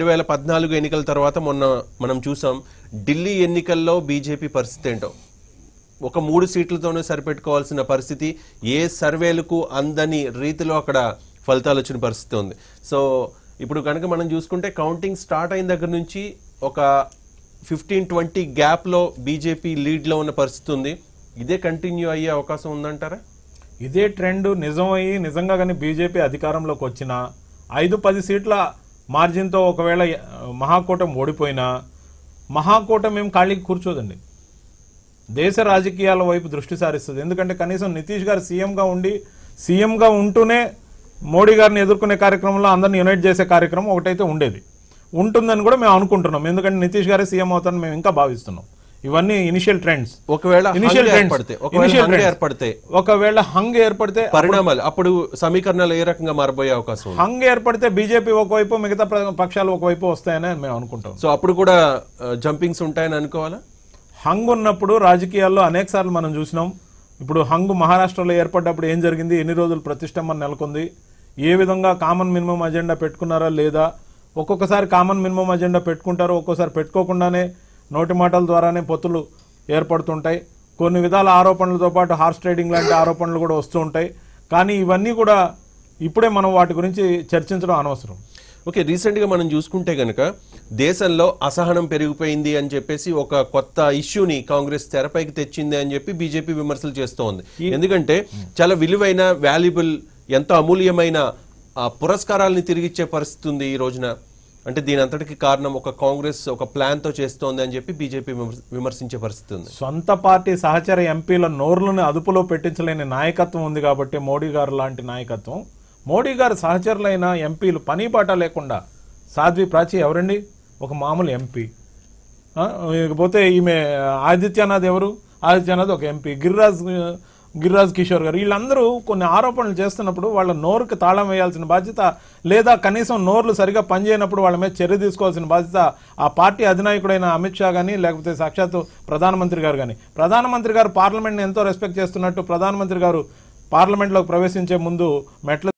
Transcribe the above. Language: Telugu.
2014 ఎన్నికల తర్వాత మొన్న మనం చూసాం ఢిల్లీ ఎన్నికల్లో బీజేపీ పరిస్థితి ఏంటో ఒక 3 సీట్లతోనే సరిపెట్టుకోవాల్సిన పరిస్థితి ఏ సర్వేలకు అందని రీతిలో అక్కడ ఫలితాలు వచ్చిన పరిస్థితి ఉంది. సో ఇప్పుడు కనుక మనం చూసుకుంటే కౌంటింగ్ స్టార్ట్ అయిన దగ్గర నుంచి ఒక 15-20 గ్యాప్ లో బీజేపీ లీడ్ లో ఉన్న పరిస్థితి ఉంది. ఇదే కంటిన్యూ అయ్యే అవకాశం ఉందంటారా? ఇదే ట్రెండ్ నిజమయ్యి నిజంగా కానీ బీజేపీ అధికారంలోకి వచ్చిన 5-10 సీట్ల మార్జిన్తో ఒకవేళ మహాకూటమి ఓడిపోయినా మహాకూటమి ఏం ఖాళీకి కూర్చోదండి, దేశ రాజకీయాల వైపు దృష్టి సారిస్తుంది. ఎందుకంటే కనీసం నితీష్ గారు సీఎంగా ఉంటూనే మోడీ గారిని ఎదుర్కొనే కార్యక్రమంలో అందరిని యునైట్ చేసే కార్యక్రమం ఒకటైతే ఉంటుందని కూడా మేము అనుకుంటున్నాం. ఎందుకంటే నితీష్ గారే సీఎం అవుతారని మేము ఇంకా భావిస్తున్నాం. ఇవన్నీ ఇనిషియల్ ట్రెండ్స్. ఒకవేళ హంగ్ ఏర్పడితే పరిణామాలు అప్పుడు సమీకరణాలు ఏ రకంగా మారబోయే అవకాశం? హంగ్ ఏర్పడితే బీజేపీ ఒకవైపు మిగతా పక్షాలు ఒకవైపు వస్తాయని మేము అనుకుంటాం. సో అప్పుడు కూడా జంపింగ్స్ ఉంటాయని అనుకోవాలా? హంగ్ ఉన్నప్పుడు రాజకీయాల్లో అనేక సార్లు మనం చూసినాం. ఇప్పుడు హంగ్ మహారాష్ట్రలో ఏర్పడ్డప్పుడు ఏం జరిగింది, ఎన్ని రోజులు ప్రతిష్టంభన నెలకొంది, ఏ విధంగా కామన్ మినిమం అజెండా పెట్టుకున్నారా లేదా, ఒక్కొక్కసారి కామన్ మినిమం అజెండా పెట్టుకుంటారు, ఒక్కోసారి పెట్టుకోకుండానే నోటి మాటల ద్వారానే పొత్తులు ఏర్పడుతుంటాయి. కొన్ని విధాల ఆరోపణలతో పాటు హార్స్ ట్రేడింగ్ లాంటి ఆరోపణలు కూడా వస్తూ ఉంటాయి. కానీ ఇవన్నీ కూడా ఇప్పుడే మనం వాటి గురించి చర్చించడం అనవసరం. ఓకే, రీసెంట్గా మనం చూసుకుంటే కనుక దేశంలో అసహనం పెరిగిపోయింది అని చెప్పేసి ఒక కొత్త ఇష్యూని కాంగ్రెస్ తెరపైకి తెచ్చింది అని చెప్పి బీజేపీ విమర్శలు చేస్తోంది. ఎందుకంటే చాలా విలువైన వాల్యుబుల్ ఎంతో అమూల్యమైన పురస్కారాలని తిరిగిచ్చే పరిస్థితి ఉంది ఈ రోజున. అంటే దీని అంతటికి కారణం ఒక కాంగ్రెస్ ఒక ప్లాన్ తో చేస్తోంది అని చెప్పి బీజేపీ విమర్శించే పరిస్థితి ఉంది. సొంత పార్టీ సహచర ఎంపీల నోర్లను అదుపులో పెట్టించలేని నాయకత్వం ఉంది కాబట్టి మోడీ గారు లాంటి నాయకత్వం. మోడీ గారు సహచరులైన ఎంపీలు పని పాట లేకుండా, సాధ్వి ప్రాచి ఎవరండి, ఒక మామూలు ఎంపీ. ఇకపోతే ఈమె ఆదిత్యనాథ్ ఎవరు, ఆదిత్యనాథ్ ఒక ఎంపీ, గిరిరాజ్ కిషోర్ గారు, వీళ్ళందరూ కొన్ని ఆరోపణలు చేస్తున్నప్పుడు వాళ్ళ నోరుకి తాళం వేయాల్సిన బాధ్యత, లేదా కనీసం నోర్లు సరిగా పనిచేయనప్పుడు వాళ్ళ మీద చర్య తీసుకోవాల్సిన బాధ్యత ఆ పార్టీ అధినాయకుడైన అమిత్ షా కానీ లేకపోతే సాక్షాత్తు ప్రధానమంత్రి గారు కానీ. ప్రధానమంత్రి గారు పార్లమెంట్ని ఎంతో రెస్పెక్ట్ చేస్తున్నట్టు ప్రధానమంత్రి గారు పార్లమెంట్లోకి ప్రవేశించే ముందు మెట్ల